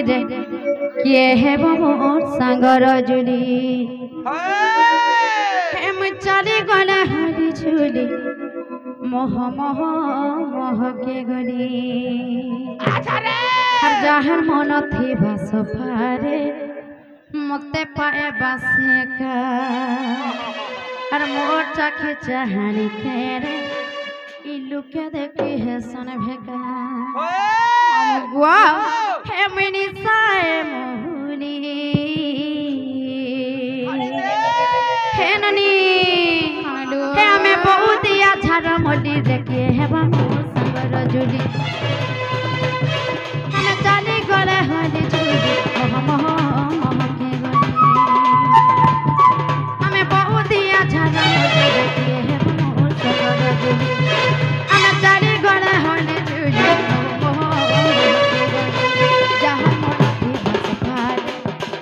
रे किए हेब मोर सांगर जुली हेम चली गले हली झुली मोह मोह मोह के गली हर जहर मन थी सफारे मते पाए बासे का हर मोर चाखे चाहनी खेरे इलू के देखी है सन भेका गुआ हे मिनी साए मोहनी हे ननी हे हमें बहुत या झाड़ मोटी देखिए है बाबू संगर जुली हमें चाली गले हली जुली मोह मोह मोह के गली हमें बहुत या झाड़ मोटी देखिए है बाबू संगर जुली हमें चाली गले हली जुली मोह मोह जहाँ मोटी बस पाए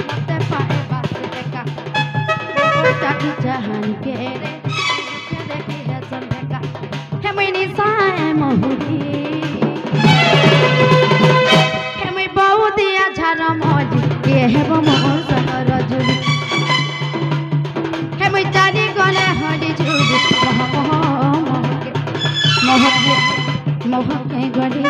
मते पाए बस देखा चाकी जहान के रे देखी है संभेका हे मिनी साए मोहरी हे मैं बहुत या झारा मोजी ये है वो मोर संगर जुली हे मैं चाली गले हली जुली मोह मोह मोह के गली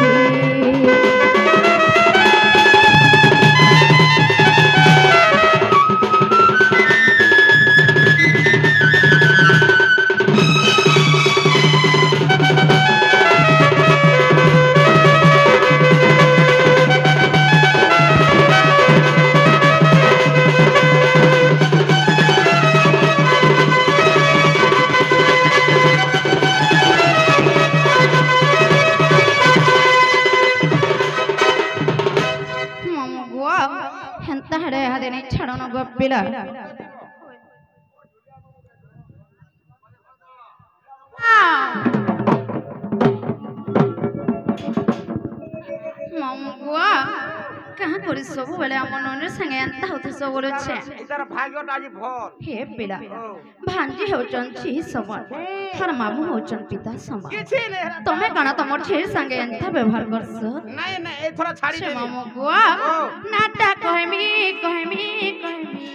पिला मामुआ कहाँ करी सब बेले आम ननर संगे एंता होते सब बोलछे इतार भाग्यटा आज भल हे पिला भांजी होचन छी समान हर मामू होचन पिता समान किछि ने तमे कणा तमर छे संगे एंता व्यवहार करस नाही ना ए थोड़ा छाड़ी दे मामुआ नाटा कहमी कहमी कहमी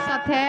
साथे